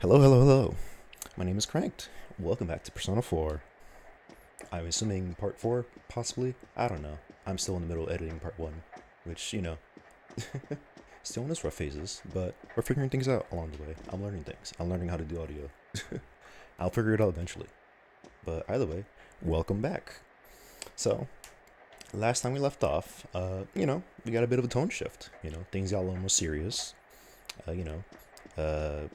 Hello, hello, hello. My name is Cranked. Welcome back to Persona 4. I'm assuming part 4, possibly? I don't know. I'm still in the middle of editing part 1, which, still in its rough phases, but we're figuring things out along the way. I'm learning things. I'm learning how to do audio. I'll figure it out eventually. But either way, welcome back. So, last time we left off, we got a bit of a tone shift. Things got a little more serious.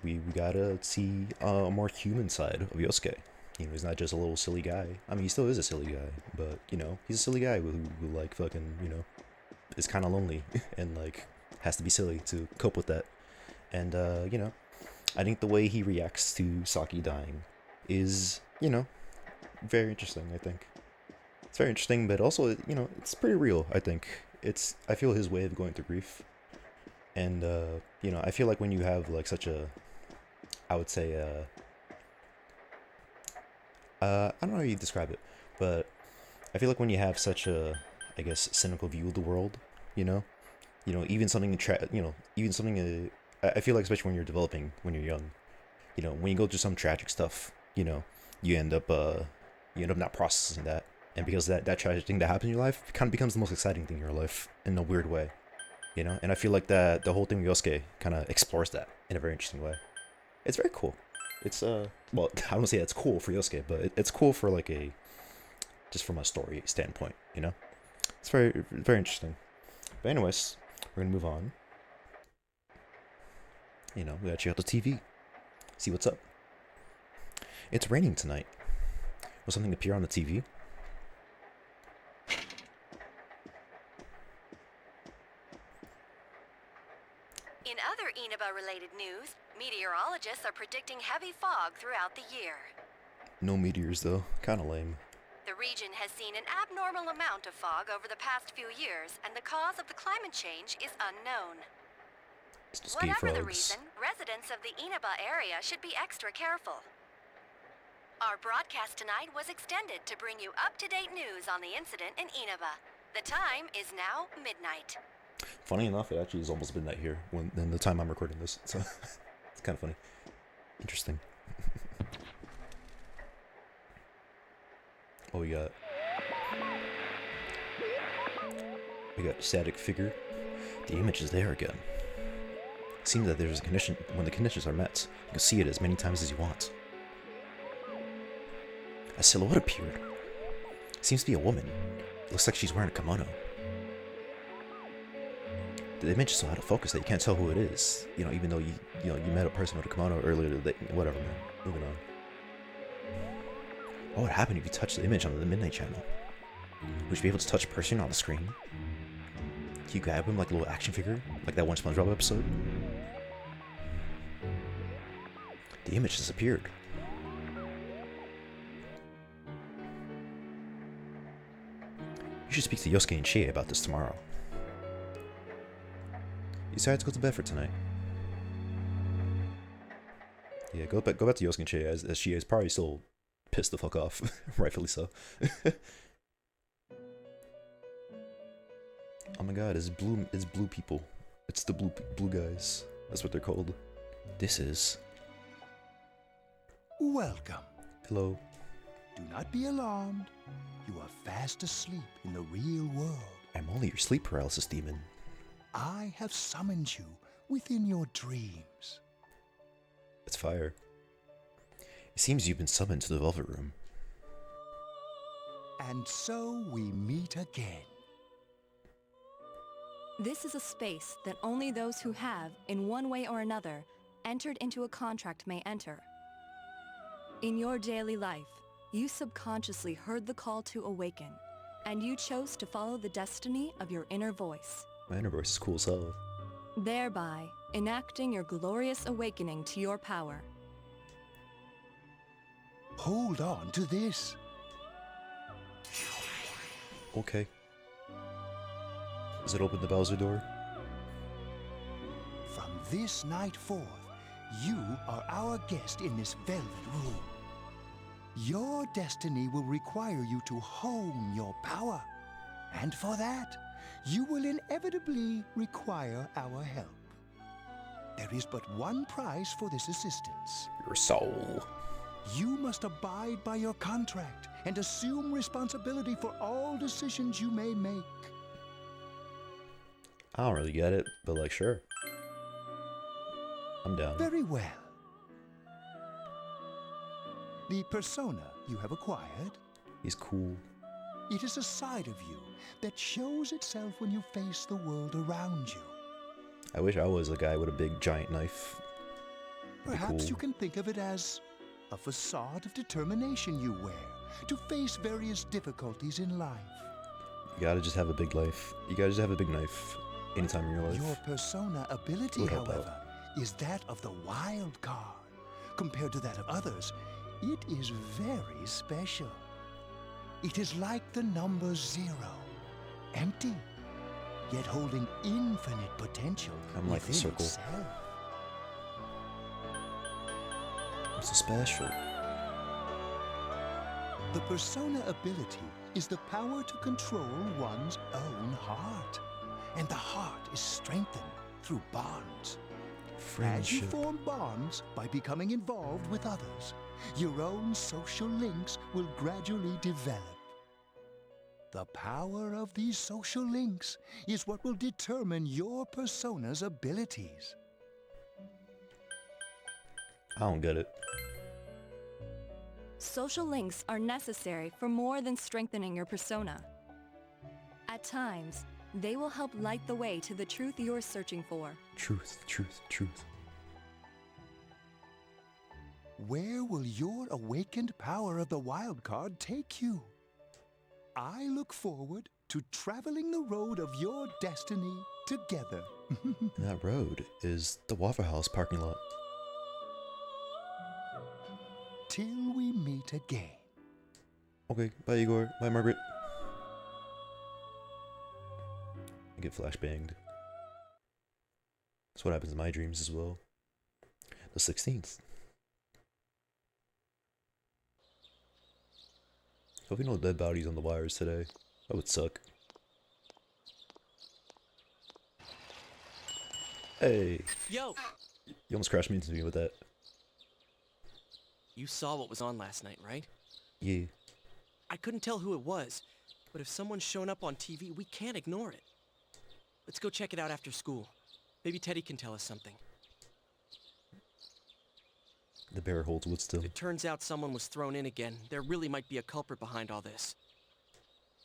We gotta see a more human side of Yosuke. He's not just a little silly guy. I mean, he still is a silly guy, but, he's a silly guy who like, fucking, is kind of lonely and, like, has to be silly to cope with that. And, I think the way he reacts to Saki dying is, very interesting, I think. It's very interesting, but also, it's pretty real, I think. I feel his way of going through grief. And, I feel like when you have, like, such a, I would say, I don't know how you describe it, but I feel like when you have such a, I guess, cynical view of the world, even something, I feel like especially when you're developing, when you're young, when you go through some tragic stuff, you end up not processing that. And because that tragic thing that happened in your life kind of becomes the most exciting thing in your life in a weird way. And I feel like that the whole thing with Yosuke kind of explores that in a very interesting way. It's very cool. It's well, I don't say it's cool for Yosuke, but it's cool for like just from a story standpoint. It's very, very interesting. But anyways, we're gonna move on. We gotta check out the TV, see what's up. It's raining tonight. Will something appear on the TV? In other Inaba-related news, meteorologists are predicting heavy fog throughout the year. No meteors, though. Kinda lame. The region has seen an abnormal amount of fog over the past few years, and the cause of the climate change is unknown. Whatever the reason, residents of the Inaba area should be extra careful. Our broadcast tonight was extended to bring you up-to-date news on the incident in Inaba. The time is now midnight. Funny enough, it actually has almost midnight here in the time I'm recording this, so it's kind of funny. Interesting. Oh, we got static figure. The image is there again. It seems that there's a condition. When the conditions are met, you can see it as many times as you want. A silhouette appeared. It seems to be a woman. It looks like she's wearing a kimono. The image is so out of focus that you can't tell who it is. Even though you met a person with a kimono earlier today. Whatever, man. Moving on. What would happen if you touched the image on the Midnight Channel? Would you be able to touch a person on the screen? Can you grab him like a little action figure? Like that one SpongeBob episode? The image disappeared. You should speak to Yosuke and Shie about this tomorrow. You decided to go to bed for tonight. Yeah, go back to Yosuke and Shie as she is probably still pissed the fuck off. Rightfully so. Oh my god, it's blue people. It's the blue guys. That's what they're called. This is... Welcome. Hello. Do not be alarmed. You are fast asleep in the real world. I'm only your sleep paralysis demon. I have summoned you within your dreams. It's fire. It seems you've been summoned to the Velvet Room. And so we meet again. This is a space that only those who have, in one way or another, entered into a contract may enter. In your daily life, you subconsciously heard the call to awaken, and you chose to follow the destiny of your inner voice. My inner voice is cool as hell. Thereby, enacting your glorious awakening to your power. Hold on to this. Okay. Does it open the Bowser door? From this night forth, you are our guest in this velvet room. Your destiny will require you to hone your power. And for that, you will inevitably require our help. there is but one price for this assistance. Your soul. You must abide by your contract and assume responsibility for all decisions you may make. I don't really get it, but like, sure. I'm down. Very well. The persona you have acquired, He's cool. it is a side of you that shows itself when you face the world around you. I wish I was a guy with a big giant knife. Perhaps cool. you can think of it as a facade of determination you wear to face various difficulties in life. You gotta just have a big life. You gotta just have a big knife anytime in your life. Your persona ability, Would help however, is that of the wild card. Compared to that of others, it is very special. It is like the number 0, empty, yet holding infinite potential I'm like the within circle. itself. I'm so special. The persona ability is the power to control one's own heart. And the heart is strengthened through bonds. As you Friendship. form bonds by becoming involved with others, your own social links will gradually develop. The power of these social links is what will determine your persona's abilities. I don't get it. Social links are necessary for more than strengthening your persona. At times, they will help light the way to the truth you're searching for. Truth, truth, truth. Where will your awakened power of the wild card take you? I look forward to traveling the road of your destiny together. And that road is the Waffle House parking lot. Till we meet again. Okay, bye Igor. Bye Margaret. I get flashbanged. That's what happens in my dreams as well. The 16th. Hope we no dead bodies on the wires today. That would suck. Hey! Yo! You almost crashed me into me with that. You saw what was on last night, right? Yeah. I couldn't tell who it was, but if someone's shown up on TV, we can't ignore it. Let's go check it out after school. Maybe Teddy can tell us something. The bear holds wood still. If it turns out someone was thrown in again, there really might be a culprit behind all this.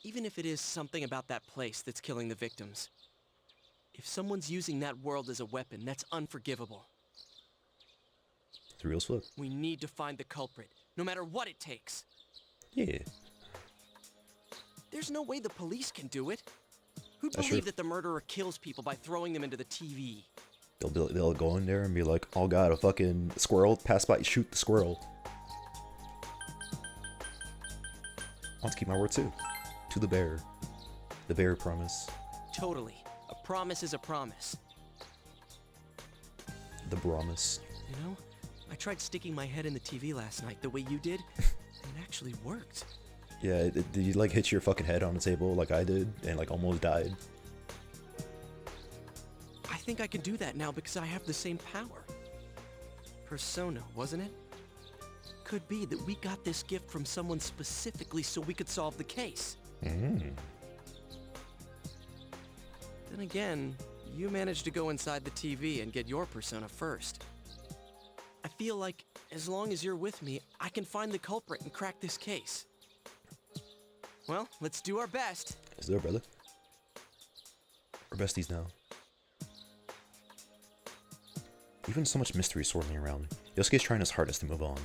Even if it is something about that place that's killing the victims. If someone's using that world as a weapon, that's unforgivable. It's real flip. We need to find the culprit, no matter what it takes. Yeah. There's no way the police can do it. Who'd That's believe true. that the murderer kills people by throwing them into the TV? They'll go in there and be like, oh god, a fucking squirrel passed by, shoot the squirrel. I want to keep my word too. To the bear. The bear promise. Totally. A promise is a promise. The promise. You know, I tried sticking my head in the TV last night the way you did, and it actually worked. Yeah, did you like hit your fucking head on the table like I did and like almost died? I think I can do that now because I have the same power. Persona, wasn't it? Could be that we got this gift from someone specifically so we could solve the case. Then again, you managed to go inside the TV and get your persona first. I feel like as long as you're with me, I can find the culprit and crack this case. Well, let's do our best. Is there, brother? We're besties now. Even so much mystery swirling around, Yosuke's trying his hardest to move on.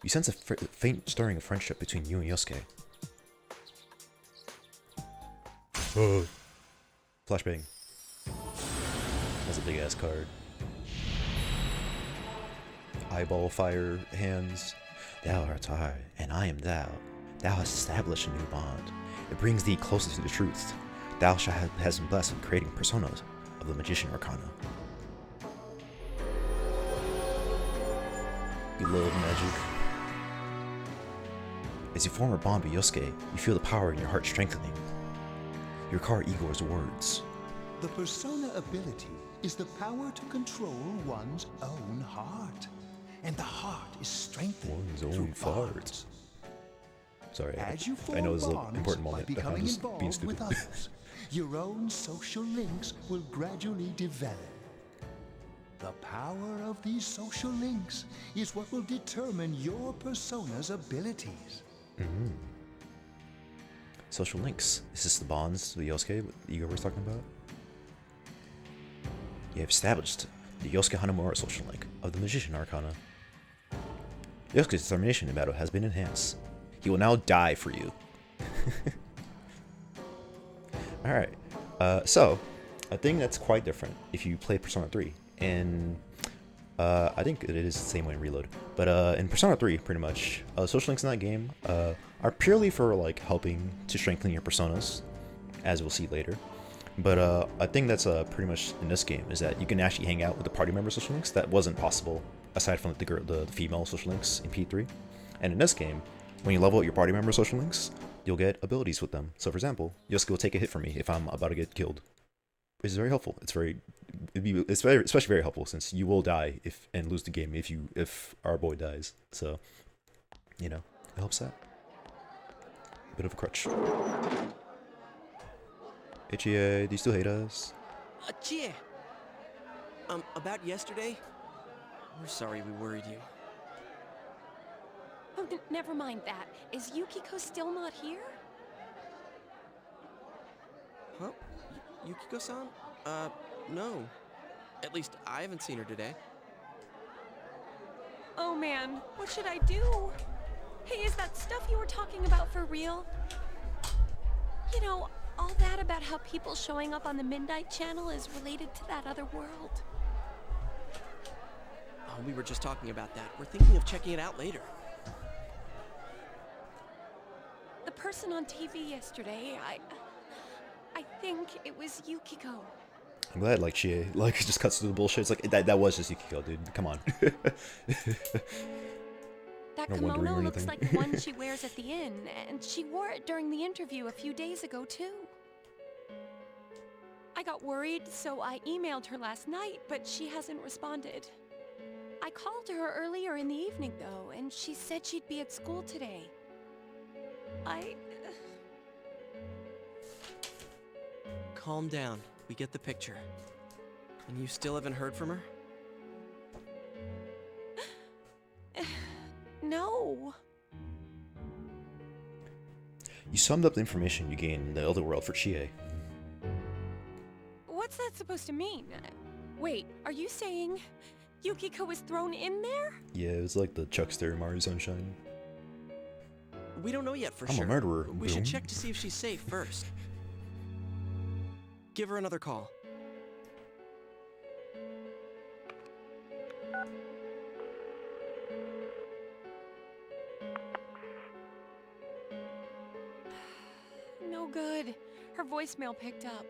You sense a faint stirring of friendship between you and Yosuke. Flashbang. That's a big ass card. Eyeball fire hands. Thou art I, and I am thou. Thou hast established a new bond. It brings thee closer to the truth. Thou hast been blessed with creating personas of the Magician Arcana. You love magic. As you form a bond with Yosuke, you feel the power in your heart strengthening. You recall Igor's words. The persona ability is the power to control one's own heart. And the heart is strengthened One's through own bonds. farts. Sorry, As you I form know this is an bonds important by moment. I'm becoming just being involved stupid. with others, your own social links will gradually develop. The power of these social links is what will determine your persona's abilities. Social links. Is this the bonds the Yosuke Igor was talking about? You have established the Yosuke Hanamura social link of the Magician Arcana. Yosuke's determination in battle has been enhanced. He will now die for you. Alright. So, a thing that's quite different if you play Persona 3. And I think it is the same way in Reload. But in Persona 3, pretty much, social links in that game are purely for like helping to strengthen your personas, as we'll see later. But a thing that's pretty much in this game is that you can actually hang out with the party member social links. That wasn't possible aside from the female social links in P3. And in this game, when you level up your party member social links, you'll get abilities with them. So for example, Yosuke will take a hit from me if I'm about to get killed. It's very helpful. It's especially very helpful since you will die and lose the game if our boy dies. So, you know, it helps out. Bit of a crutch. Hey Chie, do you still hate us? Chie! About yesterday? We're sorry we worried you. Oh, never mind that. Is Yukiko still not here? Huh? Yukiko-san? No. At least I haven't seen her today. Oh man, what should I do? Hey, is that stuff you were talking about for real? You know, all that about how people showing up on the Midnight Channel is related to that other world. Oh, we were just talking about that. We're thinking of checking it out later. The person on TV yesterday, I think it was Yukiko. I'm glad like Chie just cuts through the bullshit. It's like that was just Yukiko, dude. Come on. That No wondering kimono or looks anything. like the one she wears at the inn, and she wore it during the interview a few days ago, too. I got worried, so I emailed her last night, but she hasn't responded. I called her earlier in the evening, though, and she said she'd be at school today. Calm down. We get the picture. And you still haven't heard from her? No. You summed up the information you gained in the other world for Chie. What's that supposed to mean? Wait, are you saying Yukiko was thrown in there? Yeah, it's like the Chuckster Mario Sunshine. We don't know yet for I'm a sure. murderer, We boom. should check to see if she's safe first. Give her another call. No good. Her voicemail picked up.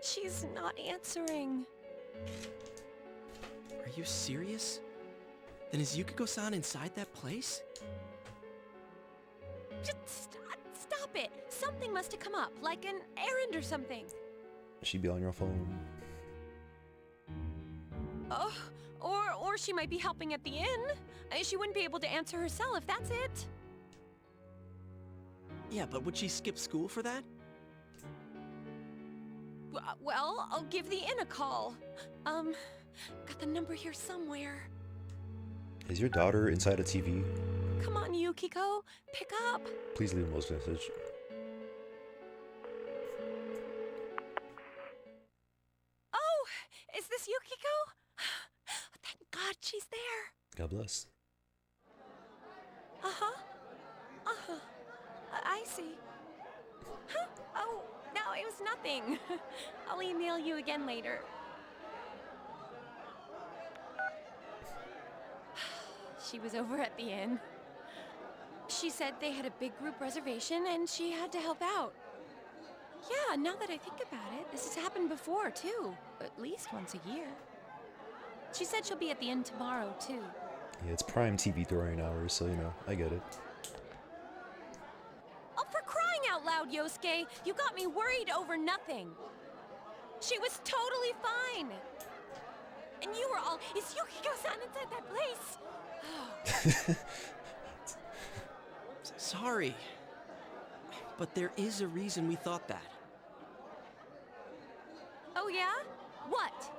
She's not answering. Are you serious? Then is Yukiko-san inside that place? Just stop it. Something must have come up, like an errand or something. She'd be on your phone. Oh, or she might be helping at the inn. She wouldn't be able to answer her cell if that's it. Yeah, but would she skip school for that? Well, I'll give the inn a call. Got the number here somewhere. Is your daughter inside a TV? Come on, Yukiko. Pick up. Please leave a voice message. Oh, is this Yukiko? Thank God she's there. God bless. Uh-huh. Uh-huh. I see. Huh? Oh, no, it was nothing. I'll email you again later. She was over at the inn. She said they had a big group reservation and she had to help out. Yeah, now that I think about it, this has happened before, too. At least once a year. She said she'll be at the inn tomorrow, too. Yeah, it's prime TV throwing hours, so you know, I get it. Oh, for crying out loud, Yosuke! You got me worried over nothing. She was totally fine. And you were all, is Yukiko-san inside that place? Sorry. But there is a reason we thought that. Oh yeah? What?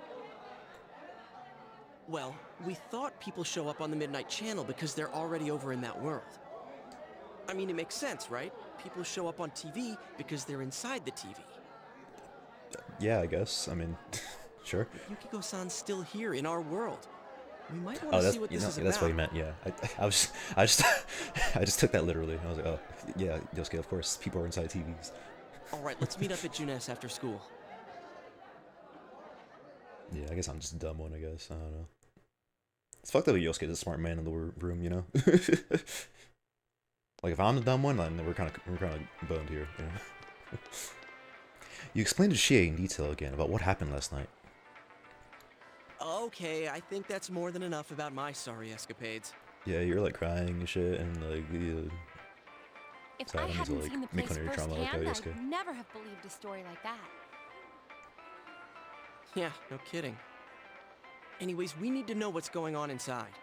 Well, we thought people show up on the Midnight Channel because they're already over in that world. I mean, it makes sense, right? People show up on TV because they're inside the TV. Yeah, I guess. I mean, sure. Yukiko-san's still here in our world. We might want to see what this is about. That's what he meant. Yeah, I just took that literally. I was like, oh, yeah, Yosuke, of course, people are inside TVs. All right, let's meet up at Juness after school. Yeah, I guess I'm just a dumb one. I guess I don't know. It's fucked up that Yosuke is a smart man in the room, you know. Like if I'm the dumb one, then we're kind of boned here. You know? You explained to Shie in detail again about what happened last night. Okay, I think that's more than enough about my sorry escapades. Yeah, you're like crying and shit, and like If I hadn't seen the make place fun of your trauma like firsthand, that, Yosuke. I'd never have believed a story like that. Yeah, no kidding. Anyways, we need to know what's going on inside.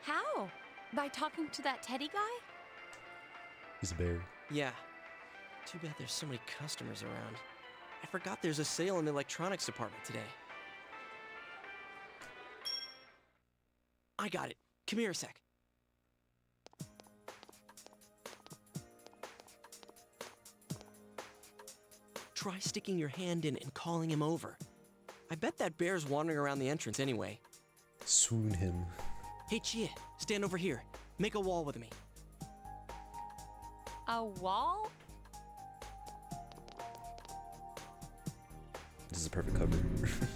How? By talking to that Teddy guy? He's a bear. Yeah. Too bad there's so many customers around. I forgot there's a sale in the electronics department today. I got it. Come here a sec. Try sticking your hand in and calling him over. I bet that bear's wandering around the entrance anyway. Swoon him. Hey, Chie, stand over here. Make a wall with me. A wall? This is a perfect cover.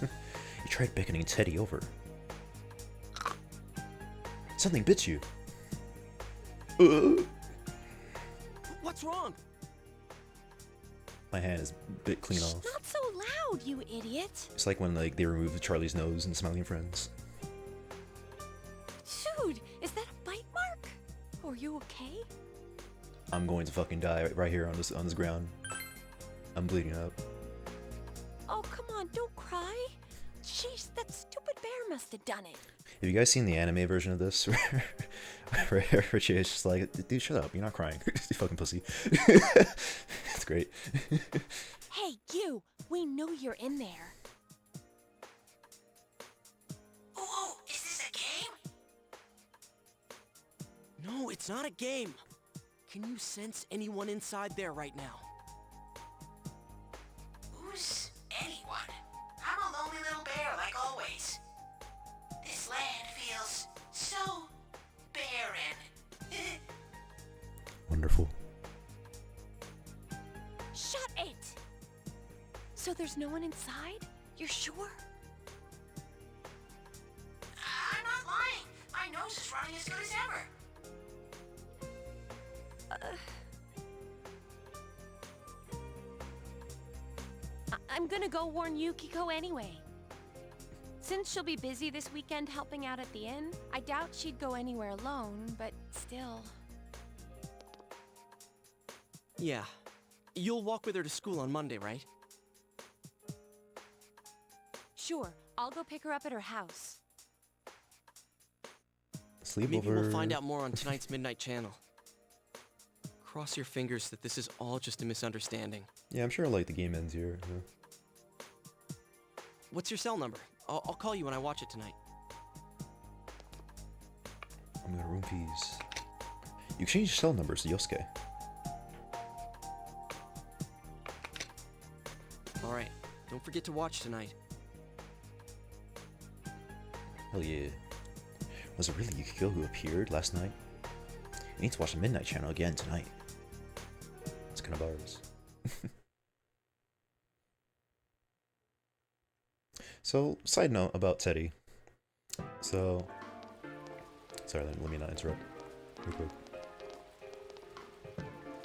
You tried beckoning Teddy over. Something bit you. What's wrong? My hand is bit clean off. Not so loud, you idiot. It's like when like they removed Charlie's nose in Smiling Friends. Dude, is that a bite mark? Are you okay? I'm going to fucking die right here on this ground. I'm bleeding up. Oh, come on, don't cry. Jeez, that stupid bear must have done it. Have you guys seen the anime version of this? Where Richie is just like, dude, shut up, you're not crying. You fucking pussy. It's great. Hey, you, we know you're in there. Oh, is this a game? No, it's not a game. Can you sense anyone inside there right now? Who's anyone? I'm a lonely little bear like always. This land feels so barren. Wonderful. Shut it! So there's no one inside? You're sure? I'm not lying. My nose is running as good as ever. I'm gonna go warn Yukiko anyway. Since she'll be busy this weekend helping out at the inn, I doubt she'd go anywhere alone, but still. Yeah. You'll walk with her to school on Monday, right? Sure, I'll go pick her up at her house. Sleepover. Maybe we'll find out more on tonight's Midnight Channel. Cross your fingers that this is all just a misunderstanding. Yeah, I'm sure like the game ends here. Yeah. What's your cell number? I'll call you when I watch it tonight. I'm gonna room fees. You exchange cell numbers to Yosuke. Alright, don't forget to watch tonight. Hell yeah. Was it really Yukiko who appeared last night? I need to watch the Midnight Channel again tonight. It's kind of ours. So, side note about Teddy. So, sorry, let me not interrupt. Real quick.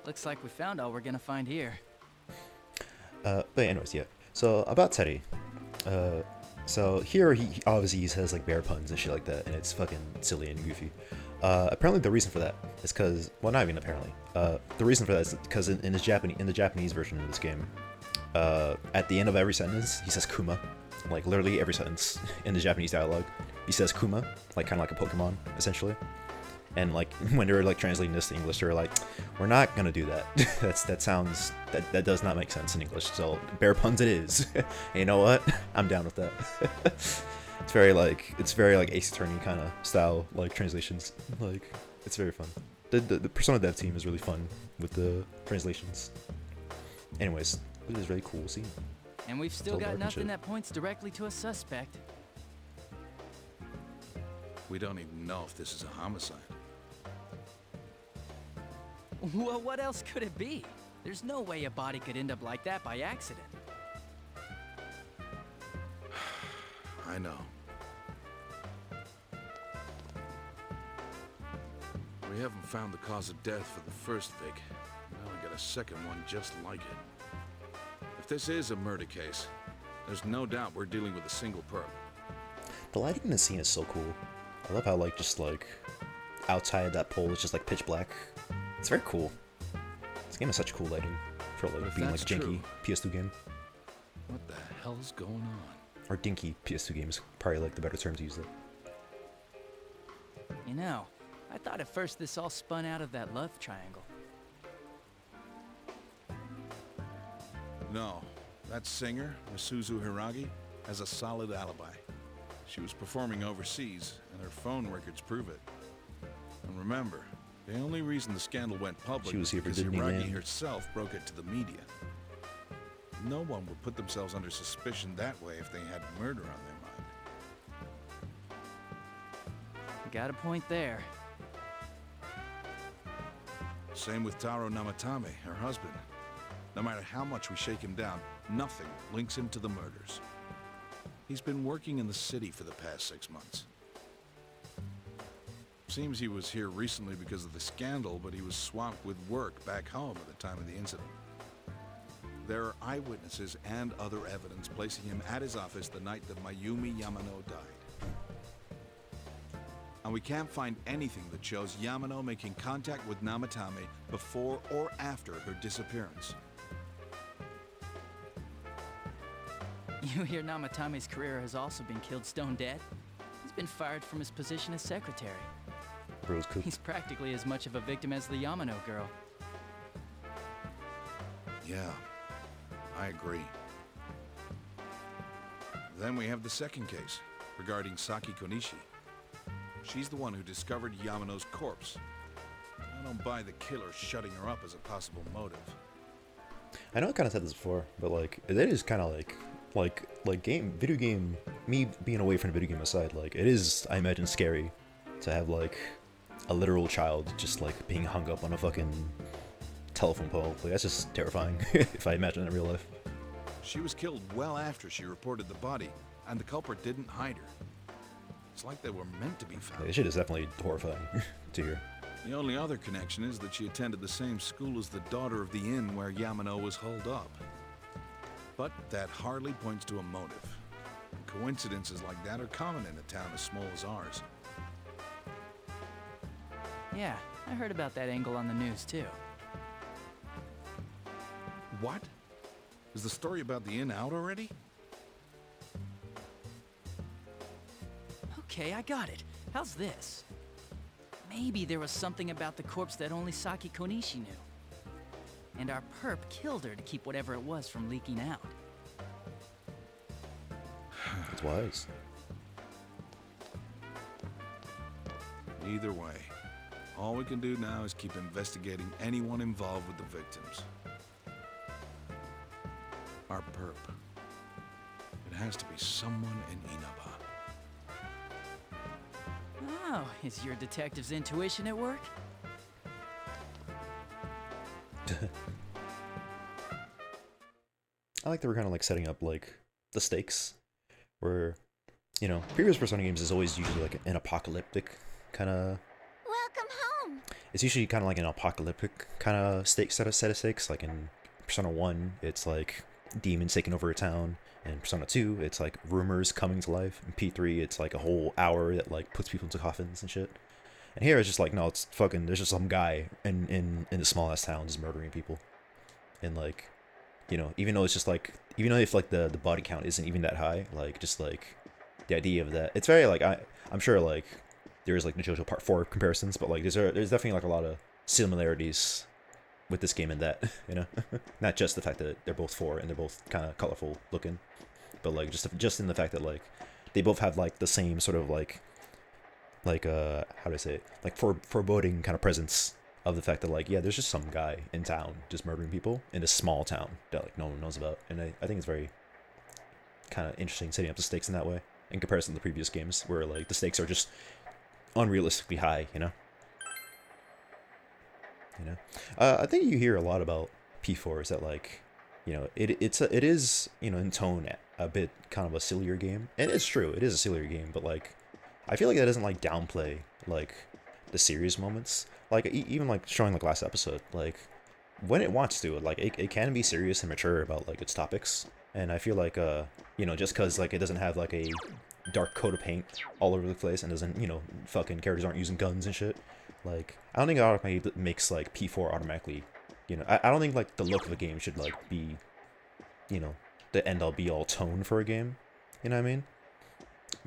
Looks like we found all we're gonna find here. But anyways, yeah. So about Teddy. So here he obviously says like bear puns and shit like that, and it's fucking silly and goofy. Apparently the reason for that is because, well, not even apparently. The reason for that is because in the Japanese version of this game, at the end of every sentence he says Kuma, like literally every sentence in the Japanese dialogue he says Kuma, like kind of like a Pokemon essentially. And like when they're like translating this to English, they're like, we're not gonna do that. that does not make sense in English. So bare puns it is. And you know what? I'm down with that. It's very like Ace Attorney kind of style like translations. Like it's very fun. The Persona dev team is really fun with the translations. Anyways, look at this really cool scene. And we've still got nothing that points directly to a suspect. We don't even know if this is a homicide. Well, what else could it be? There's no way a body could end up like that by accident. I know. We haven't found the cause of death for the first Vic. Now we got a second one just like it. If this is a murder case, there's no doubt we're dealing with a single perp. The lighting in the scene is so cool. I love how like just like outside that pole is just like pitch black. It's very cool. This game has such cool lighting for like being like janky PS2 game. What the hell's going on? Or dinky PS2 game is probably like the better term to use there. You know, I thought at first this all spun out of that love triangle. No, that singer, Misuzu Hiragi, has a solid alibi. She was performing overseas, and her phone records prove it. And remember, the only reason the scandal went public was because Hiragi herself broke it to the media. No one would put themselves under suspicion that way if they had murder on their mind. Got a point there. Same with Taro Namatame, her husband. No matter how much we shake him down, nothing links him to the murders. He's been working in the city for the past 6 months. Seems he was here recently because of the scandal, but he was swamped with work back home at the time of the incident. There are eyewitnesses and other evidence placing him at his office the night that Mayumi Yamano died. And we can't find anything that shows Yamano making contact with Namatame before or after her disappearance. You hear Namatame's career has also been killed stone dead? He's been fired from his position as secretary. Bro's cool. He's practically as much of a victim as the Yamano girl. Yeah, I agree. Then we have the second case, regarding Saki Konishi. She's the one who discovered Yamano's corpse. I don't buy the killer shutting her up as a possible motive. I know I kind of said this before, but like it is kind of video game, me being away from the video game aside, like it is, I imagine, scary to have like a literal child just like being hung up on a fucking telephone pole. Like that's just terrifying if I imagine it in real life. She was killed well after she reported the body, and the culprit didn't hide her. It's like they were meant to be found. This shit is definitely horrifying to hear. The only other connection is that she attended the same school as the daughter of the inn where Yamano was holed up. But that hardly points to a motive. And coincidences like that are common in a town as small as ours. Yeah, I heard about that angle on the news too. What? Is the story about the inn out already? Okay, I got it. How's this? Maybe there was something about the corpse that only Saki Konishi knew. And our perp killed her to keep whatever it was from leaking out. That's wise. Either way, all we can do now is keep investigating anyone involved with the victims. Our perp. It has to be someone in Inaba. Oh, is your detective's intuition at work? I like that we're kind of like setting up like the stakes, where, you know, previous Persona games is always usually like an apocalyptic kind of. Welcome home. It's usually kind of like an apocalyptic kind of set of stakes. Like in Persona 1, it's like demons taking over a town. In Persona 2, it's like rumors coming to life. In P3, it's like a whole hour that like puts people into coffins and shit. And here it's just like, no, it's fucking, there's just some guy in the small ass town just murdering people. And like, you know, even though it's just like, even though if like the body count isn't even that high, like just like the idea of that, it's very like, I'm sure like there's like the JoJo Part 4 comparisons, but like there's definitely like a lot of similarities with this game and that, you know. Not just the fact that they're both 4 and they're both kind of colorful looking, but like just in the fact that like they both have like the same sort of like how do I say it, like foreboding kind of presence of the fact that like, yeah, there's just some guy in town just murdering people in this small town that like no one knows about. And I think it's very kind of interesting setting up the stakes in that way in comparison to the previous games where like the stakes are just unrealistically high, you know. I think you hear a lot about P4 is that like, you know, it is, you know, in tone a bit kind of a sillier game. And it's true, it is a sillier game, but like I feel like that doesn't like downplay like the serious moments. Like even like showing like last episode, like when it wants to, like it can be serious and mature about like its topics. And I feel like you know, just cause like it doesn't have like a dark coat of paint all over the place and doesn't, you know, fucking characters aren't using guns and shit. Like I don't think it automatically makes like P4 automatically, you know, I don't think like the look of a game should like be, you know, the end all be all tone for a game. You know what I mean?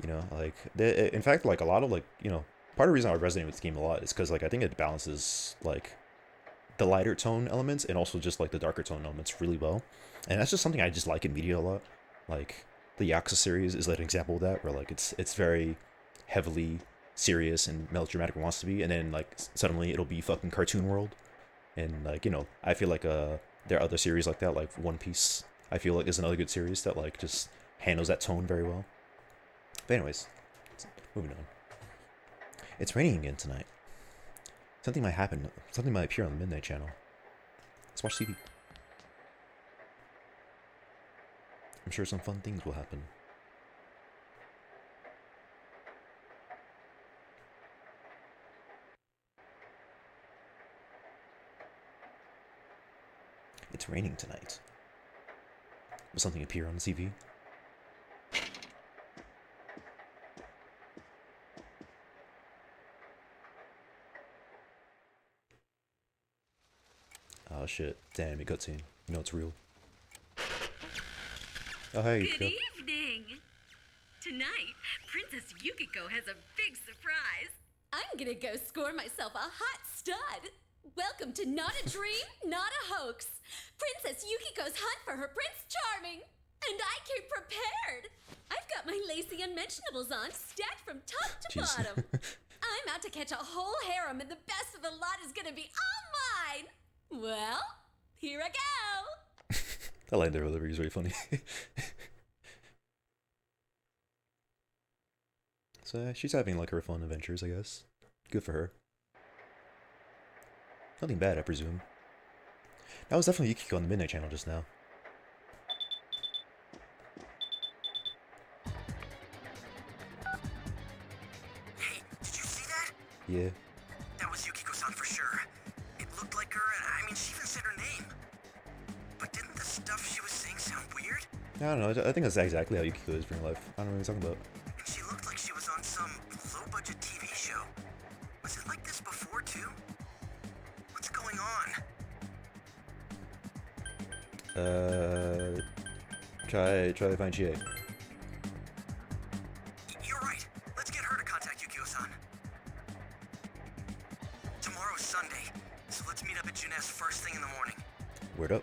You know, like, in fact, like, a lot of, like, you know, part of the reason I resonate with this game a lot is because, like, I think it balances, like, the lighter tone elements and also just, like, the darker tone elements really well. And that's just something I just like in media a lot. Like, the Yakuza series is, like, an example of that, where, like, it's very heavily serious and melodramatic it wants to be, and then, like, suddenly it'll be fucking Cartoon World. And, like, you know, I feel like, there are other series like that, like One Piece, I feel like is another good series that, like, just handles that tone very well. But anyways, moving on. It's raining again tonight. Something might happen. Something might appear on the Midnight Channel. Let's watch TV. I'm sure some fun things will happen. It's raining tonight. Will something appear on the TV? Oh shit, damn, it cutscene. You know it's real. Oh hey, Good evening! Tonight, Princess Yukiko has a big surprise. I'm gonna go score myself a hot stud. Welcome to Not a Dream, Not a Hoax. Princess Yukiko's hunt for her Prince Charming. And I came prepared. I've got my lacy unmentionables on, stacked from top to bottom. I'm out to catch a whole harem, and the best of the lot is gonna be all mine. Well, here I go. That line there delivery is very funny. So she's having like her fun adventures, I guess. Good for her. Nothing bad, I presume. That was definitely Yukiko on the Midnight Channel just now. Hey, did you see that? Yeah. That was Yukiko-san for sure. It looked like her, and I mean, she even said her name. But didn't the stuff she was saying sound weird? I don't know, I think that's exactly how Yukiko is in real life. I don't know what you're talking about. And she looked like she was on some low-budget TV show. Was it like this before, too? What's going on? Try to find GA. You're right. Let's get her to contact Yukio-san. Tomorrow's Sunday, so let's meet up at Juness first thing in the morning. Word up.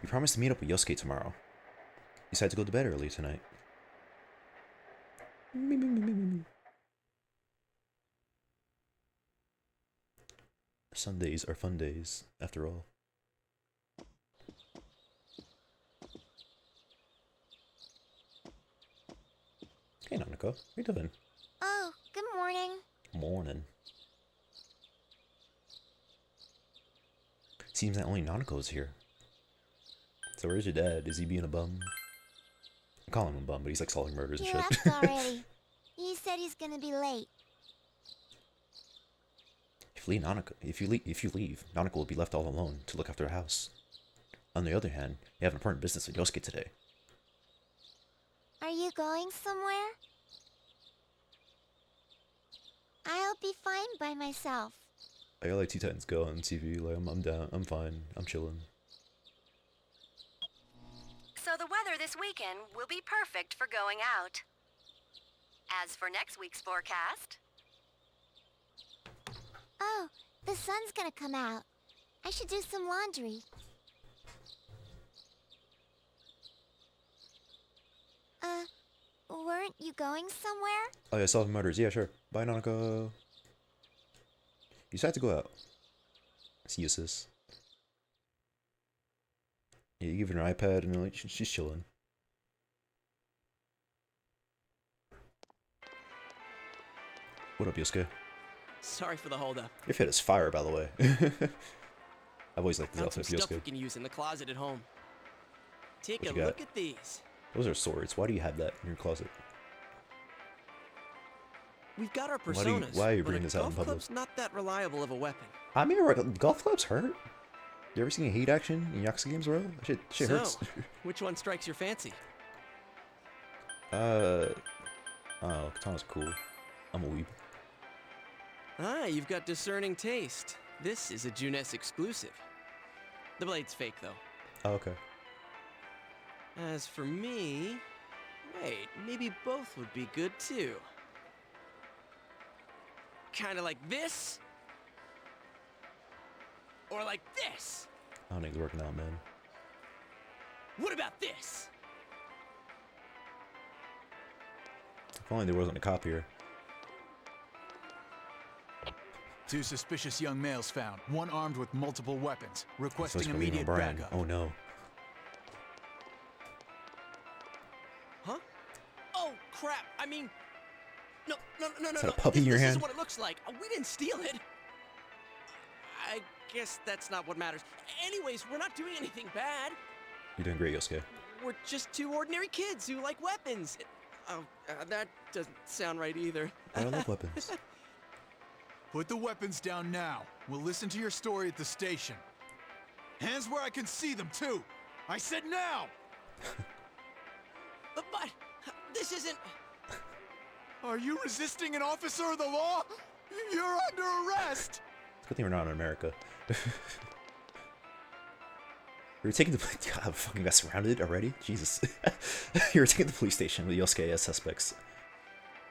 You promised to meet up with Yosuke tomorrow. You decided to go to bed early tonight. Sundays are fun days, after all. Hey, Nanako. What are you doing? Oh, good morning. Morning. Seems that only Nanako's here. So where's your dad? Is he being a bum? I call him a bum, but he's like solving murders and He shit. left already. He said he's gonna be late. If you leave, Nanako will be left all alone to look after the house. On the other hand, you have important business with Yosuke today. Are you going somewhere? fine by myself. I got like Teen Titans Go on TV. Like I'm down. I'm fine. I'm chilling. So the weather this weekend will be perfect for going out. As for next week's forecast... Oh, the sun's gonna come out. I should do some laundry. Weren't you going somewhere? Oh yeah, solving murders. Yeah, sure. Bye, Nanako. You just have to go out. See you, sis. Yeah, you give her an iPad and like she's chilling. What up, Yosuke? Sorry for the holdup. Your fit is fire, by the way. I've always liked this Found some outfit, stuff we Yosuke. can use in the closet at home. Take What a you got? look at these. Those are swords. Why do you have that in your closet? We've got our Why do you- personas. why are you but bringing a this out in golf public? club's not that reliable of a weapon. I mean, golf clubs hurt. You ever seen heat action in Yakuza games, bro? Shit So, hurts. which one strikes your fancy? Oh, Katana's cool. I'm a weeb. Ah, you've got discerning taste. This is a Junes exclusive. The blade's fake, though. Oh, okay. As for me... Wait, maybe both would be good, too. Kinda like this? Or like this? I don't think it's working out, man. What about this? If only there wasn't a copier. Two suspicious young males found, one armed with multiple weapons, So requesting it's O'Brien. immediate backup. Oh no. Huh? Oh, crap. I mean... No. Is that a puppy in your This hand? is what it looks like. We didn't steal it. I guess that's not what matters. Anyways, we're not doing anything bad. You're doing great, Yosuke. We're just two ordinary kids who like weapons. Oh, that doesn't sound right either. I love weapons. Put the weapons down now. We'll listen to your story at the station. Hands where I can see them, too. I said now! But this isn't... Are you resisting an officer of the law? You're under arrest! It's a good thing we're not in America. We were taking the God, fucking got surrounded already. Jesus, you were taking the police station with Yosuke as suspects.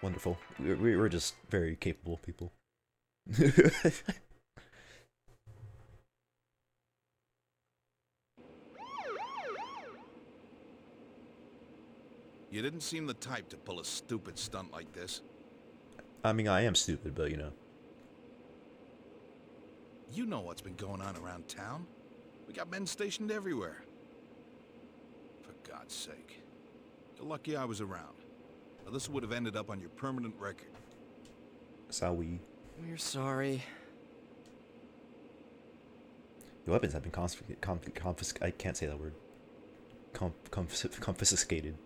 Wonderful. We're just very capable people. You didn't seem the type to pull a stupid stunt like this. I mean, I am stupid, but you know. You know what's been going on around town. We got men stationed everywhere. For God's sake. You're lucky I was around. Now this would have ended up on your permanent record. Sawi. We're sorry. Your weapons have been confiscated. I can't say that word. Confiscated.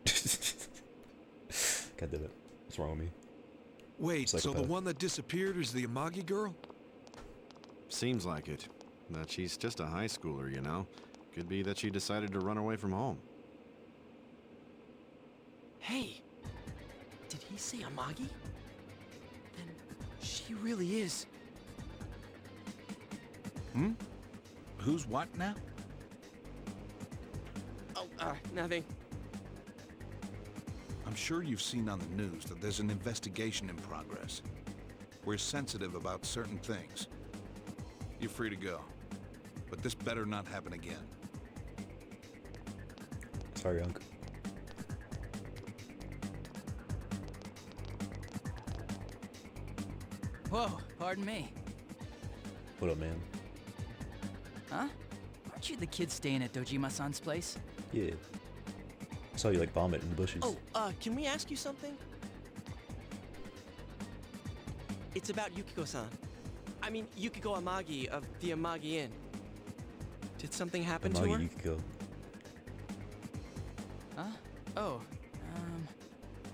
God damn it. What's wrong with me? Wait, so the Psychopath. one that disappeared is the Amagi girl? Seems like it. That she's just a high schooler, you know. Could be that she decided to run away from home. Hey, did he say Amagi? Then she really is. Hmm? Who's what now? Oh, nothing. I'm sure you've seen on the news that there's an investigation in progress. We're sensitive about certain things. You're free to go. But this better not happen again. Sorry, Unc. Whoa, pardon me. What up, man? Huh? Aren't you the kid staying at Dojima-san's place? Yeah. I saw you like vomit in the bushes. Oh, can we ask you something? It's about Yukiko-san. I mean, Yukiko Amagi of the Amagi Inn. Did something happen to her? Amagi Yukiko. Huh? Oh, am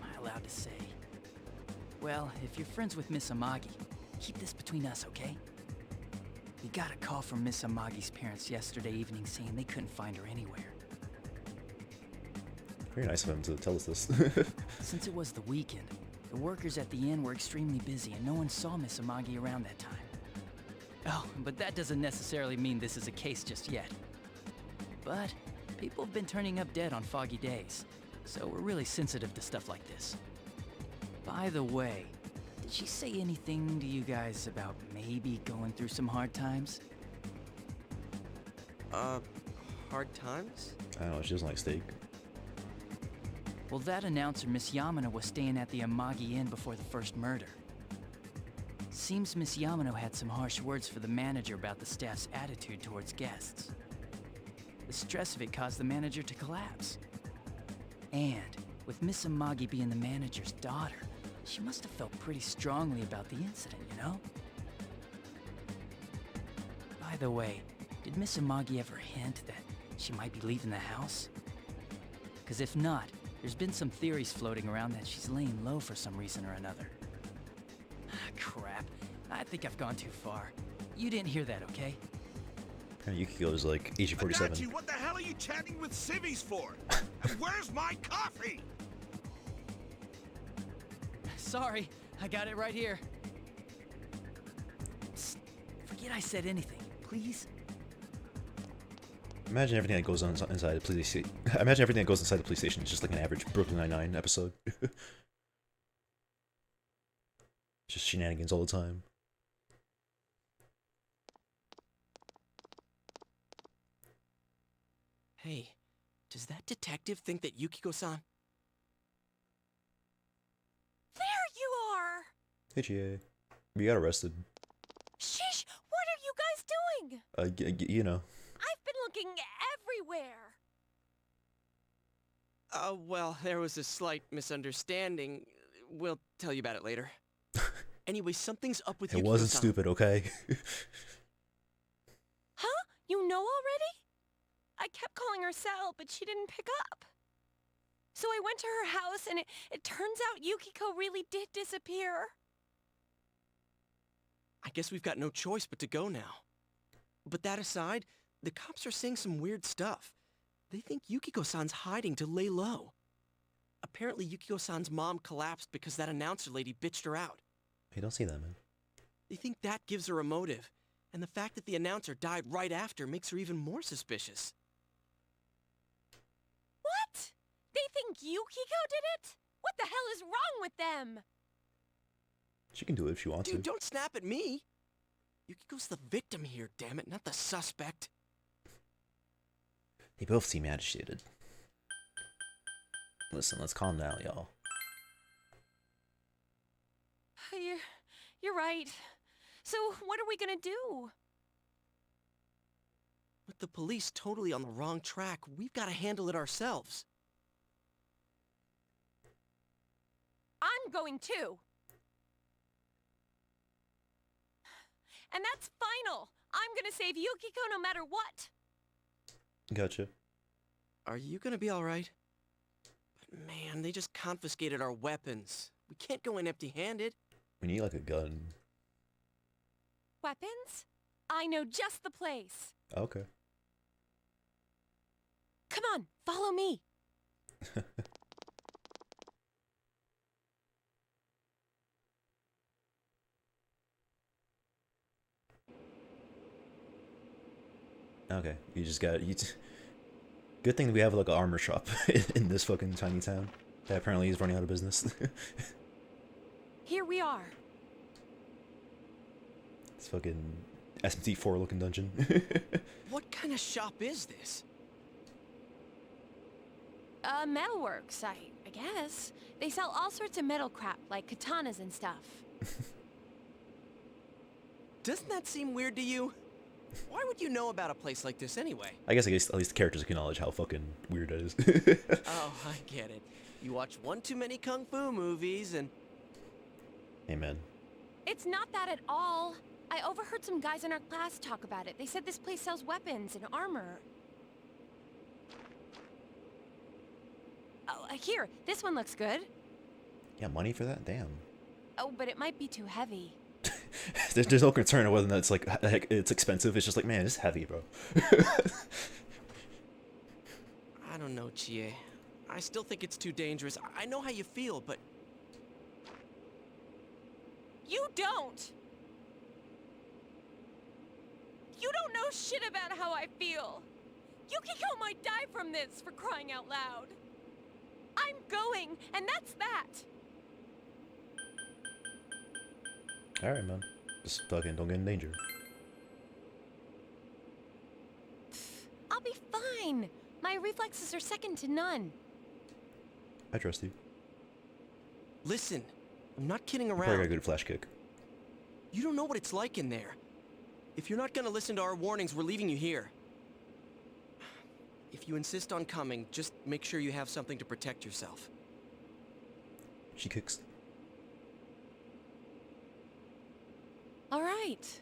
I allowed to say? Well, if you're friends with Miss Amagi, keep this between us, okay? We got a call from Miss Amagi's parents yesterday evening saying they couldn't find her anywhere. Very nice of him to tell us this. Since it was the weekend, The workers at the inn were extremely busy and no one saw Miss Amagi around that time. Oh, but that doesn't necessarily mean this is a case just yet. But people have been turning up dead on foggy days, so we're really sensitive to stuff like this. By the way, did she say anything to you guys about maybe going through some hard times? Hard times? I don't know, she doesn't like steak. Well, that announcer, Miss Yamano, was staying at the Amagi Inn before the first murder. Seems Miss Yamano had some harsh words for the manager about the staff's attitude towards guests. The stress of it caused the manager to collapse. And with Miss Amagi being the manager's daughter, she must have felt pretty strongly about the incident, you know? By the way, did Miss Amagi ever hint that she might be leaving the house? Because if not, there's been some theories floating around that she's laying low for some reason or another. Crap. I think I've gone too far. You didn't hear that, okay? Yukiko is like Agent 47. Adachi, what the hell are you chatting with civvies for? Where's my coffee? Sorry, I got it right here. Psst, forget I said anything, please. Imagine everything that goes on inside the police station. Imagine everything that goes inside the police station is just like an average Brooklyn Nine-Nine episode. Just shenanigans all the time. Hey, does that detective think that Yukiko-san... There you are! Hey, GA. We got arrested. Sheesh, what are you guys doing? You know. I've been looking everywhere. Well, there was a slight misunderstanding. We'll tell you about it later. Anyway, something's up with Yukiko-san. It wasn't stupid, okay? Huh? You know already? I kept calling her cell, but she didn't pick up. So I went to her house, and it turns out Yukiko really did disappear. I guess we've got no choice but to go now. But that aside, the cops are saying some weird stuff. They think Yukiko-san's hiding to lay low. Apparently Yukiko-san's mom collapsed because that announcer lady bitched her out. Hey, don't say that, man. They think that gives her a motive, and the fact that the announcer died right after makes her even more suspicious. What? They think Yukiko did it? What the hell is wrong with them? She can do it if she wants Dude, to. don't snap at me! Yukiko's the victim here, damn it, not the suspect. They both seem agitated. Listen, let's calm down, y'all. You're right. So what are we gonna do? With the police totally on the wrong track, we've got to handle it ourselves. I'm going too. And that's final. I'm gonna save Yukiko no matter what. Gotcha. Are you gonna be alright? But man, they just confiscated our weapons. We can't go in empty-handed. We need like a gun. Weapons? I know just the place. Okay. Come on, follow me. Okay, you just got Good thing we have like an armor shop in this fucking tiny town that apparently is running out of business. Here we are. It's fucking SMT4 looking dungeon. What kind of shop is this? Metalworks, I guess. They sell all sorts of metal crap, like katanas and stuff. Doesn't that seem weird to you? Why would you know about a place like this anyway? I guess at least the characters acknowledge how fucking weird it is. Oh, I get it. You watch one too many kung fu movies and... Amen. It's not that at all. I overheard some guys in our class talk about it. They said this place sells weapons and armor. Oh, here. This one looks good. Yeah, money for that? Damn. Oh, but it might be too heavy. There's no concern of whether or not it's like it's expensive. It's just like, man, it's heavy, bro. I don't know, Chie. I still think it's too dangerous. I know how you feel, but... You don't! You don't know shit about how I feel! Yukiko might die from this, for crying out loud! I'm going, and that's that! Alright, man. Just fucking don't get in danger. I'll be fine! My reflexes are second to none. I trust you. Listen, I'm not kidding You around. probably got a good flash kick. You don't know what it's like in there. If you're not gonna listen to our warnings, we're leaving you here. If you insist on coming, just make sure you have something to protect yourself. She kicks. All right.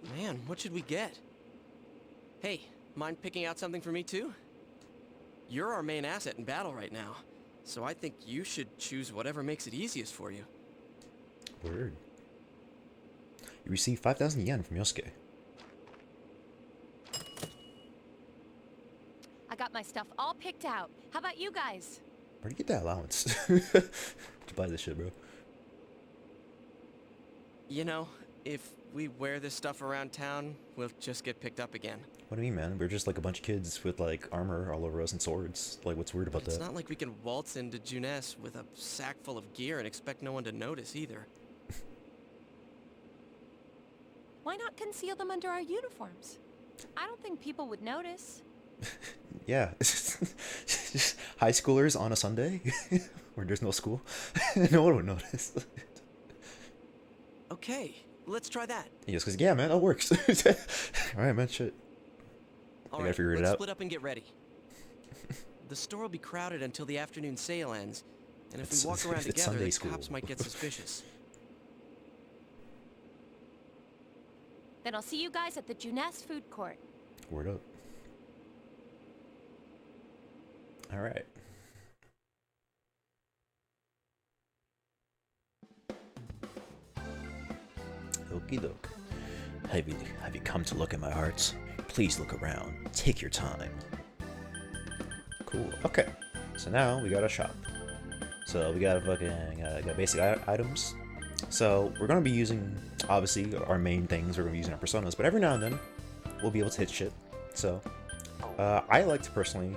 But man, what should we get? Hey, mind picking out something for me too? You're our main asset in battle right now, so I think you should choose whatever makes it easiest for you. Word. You receive 5,000 yen from Yosuke. I got my stuff all picked out. How about you guys? Where'd you get that allowance? To buy this shit, bro. You know, if we wear this stuff around town, we'll just get picked up again. What do you mean, man? We're just like a bunch of kids with like armor all over us and swords. Like, what's weird about It's that? not like we can waltz into Junes with a sack full of gear and expect no one to notice either. Why not conceal them under our uniforms? I don't think people would notice. Yeah. High schoolers on a Sunday where there's no school. No one would notice. Okay, let's try that. Yes, because yeah, man, that works. Alright, man, shit. I gotta figure it let's out. split up and get ready. The store will be crowded until the afternoon sale ends, and if we walk around it's together, Sunday the school. cops might get suspicious. Then I'll see you guys at the Junes food court. Word up. Alright. Okie doke. Have you come to look at my hearts? Please look around. Take your time. Cool. Okay. So now we got a shop. So we got got basic items. So we're gonna be using, obviously, our main things. We're gonna be using our personas, but every now and then we'll be able to hit shit. So I like to personally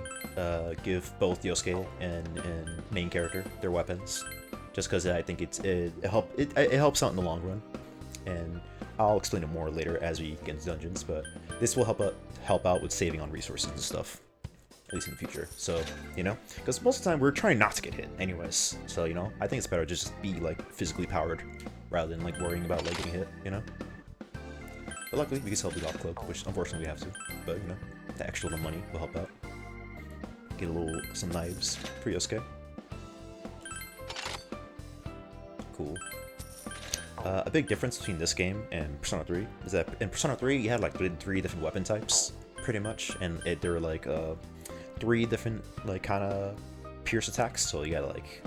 give both Yosuke and main character their weapons, just because I think it helps out in the long run, and I'll explain it more later as we get into dungeons. But this will help out with saving on resources and stuff, at least in the future. So, you know, because most of the time we're trying not to get hit anyways. So, you know, I think it's better to just be like physically powered rather than like worrying about like getting hit, you know. But luckily we can sell the golf club, which unfortunately we have to. But you know, the extra little money will help out. Get some knives for Yosuke. Cool. A big difference between this game and Persona 3 is that in Persona 3 you had like 3 different weapon types, pretty much, and there were like 3 different like kind of pierce attacks. So you got like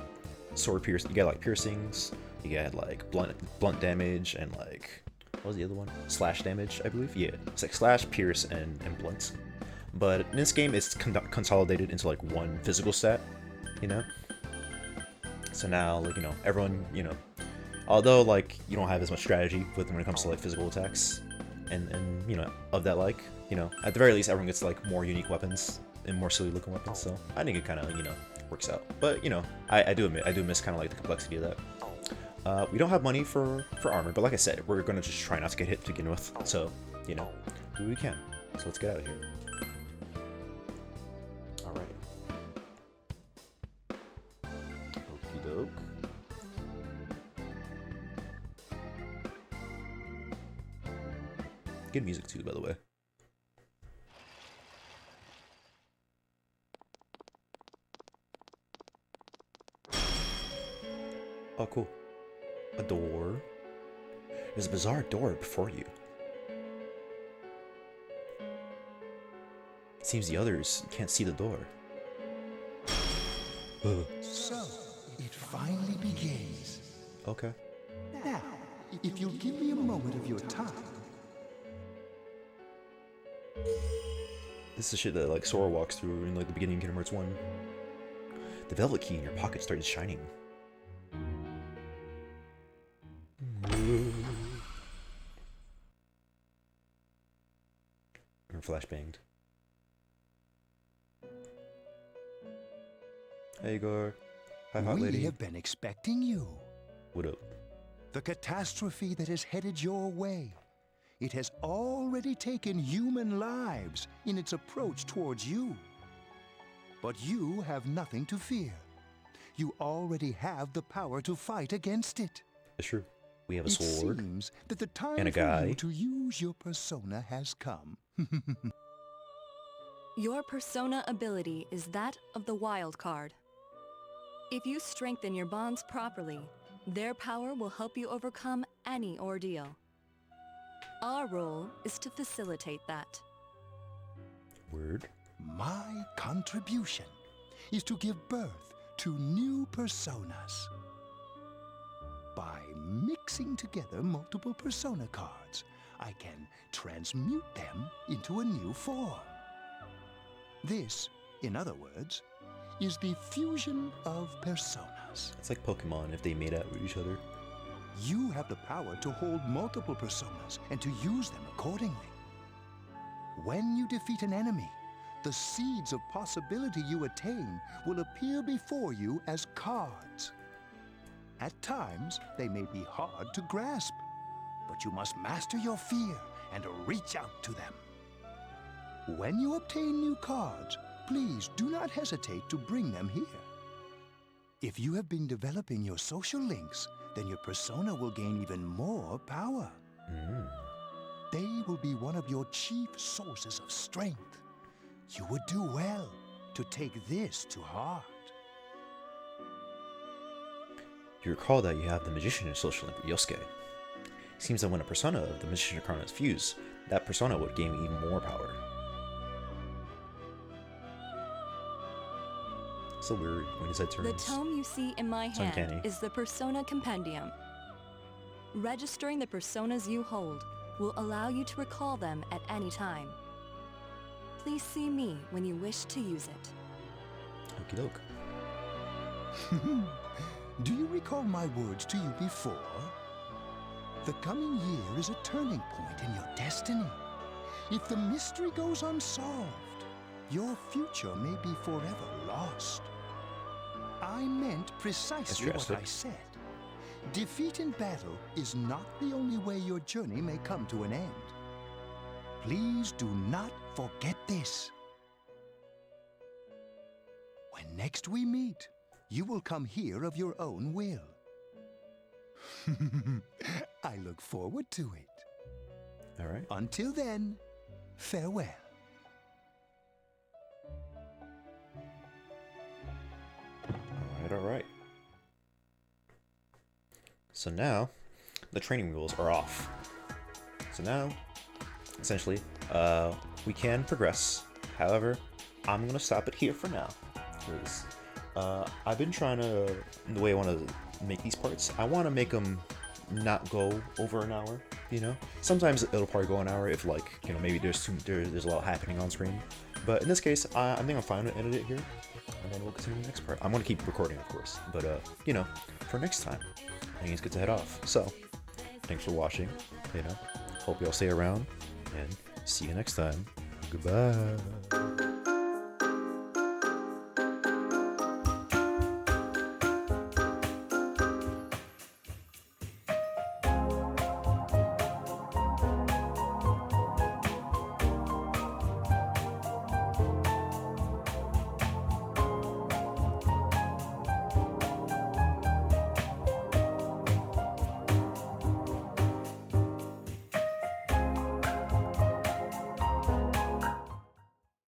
sword pierce, you got like piercings, you got like blunt damage, and like what was the other one? Slash damage, I believe. Yeah, it's like slash, pierce, and blunt. But in this game, it's consolidated into like one physical stat, you know. So now, like, you know, everyone, you know, although like you don't have as much strategy with when it comes to like physical attacks, and you know, of that, like, you know, at the very least, everyone gets like more unique weapons and more silly looking weapons. So I think it kind of, you know, works out. But you know, I do admit, I do miss kind of like the complexity of that. We don't have money for armor, but like I said, we're gonna just try not to get hit to begin with. So, you know, do what we can. So let's get out of here. All right. Okie doke. Good music too, by the way. Oh, cool. A door. There's a bizarre door before you. It seems the others can't see the door. So, it finally begins. Okay. Now, if you'll give me a moment of your time. This is shit that like Sora walks through in like the beginning of Kingdom Hearts 1. The velvet key in your pocket started shining. Or flashbanged. Hey Igor. Hi, hot lady. We have been expecting you. What up? The catastrophe that is headed your way. It has already taken human lives in its approach towards you. But you have nothing to fear. You already have the power to fight against it. It's true. We have a sword. It seems that the time and a for guy. you to use your persona has come. Your persona ability is that of the wild card. If you strengthen your bonds properly, their power will help you overcome any ordeal. Our role is to facilitate that. Word. My contribution is to give birth to new personas. By mixing together multiple persona cards, I can transmute them into a new form. This, in other words, is the fusion of personas. It's like Pokemon if they made out with each other. You have the power to hold multiple personas and to use them accordingly. When you defeat an enemy, the seeds of possibility you attain will appear before you as cards. At times, they may be hard to grasp, but you must master your fear and reach out to them. When you obtain new cards, please do not hesitate to bring them here. If you have been developing your social links, then your persona will gain even more power. They will be one of your chief sources of strength. You would do well to take this to heart. You recall that you have the Magician in social link with Yosuke. Seems that when a persona of the Magician Arcana is fused, that persona would gain even more power. So weird when his head turns. The tome you see in my hand uncanny. is the Persona Compendium. Registering the personas you hold will allow you to recall them at any time. Please see me when you wish to use it. Okie doke. Do you recall my words to you before? The coming year is a turning point in your destiny. If the mystery goes unsolved, your future may be forever lost. I meant precisely what I said. Defeat in battle is not the only way your journey may come to an end. Please do not forget this. When next we meet, you will come here of your own will. I look forward to it. All right. Until then, farewell. All right. So now, the training wheels are off. So now, essentially, we can progress. However, I'm gonna stop it here for now. Because I've been trying to, the way I want to make these parts, I want to make them not go over an hour. You know, sometimes it'll probably go an hour if, like, you know, maybe there's a lot happening on screen. But in this case, I think I'm fine to edit it here, and then we'll continue the next part. I'm gonna keep recording, of course, but you know, for next time, I think it's good to head off. So, thanks for watching. You know, hope y'all stay around, and see you next time. Goodbye.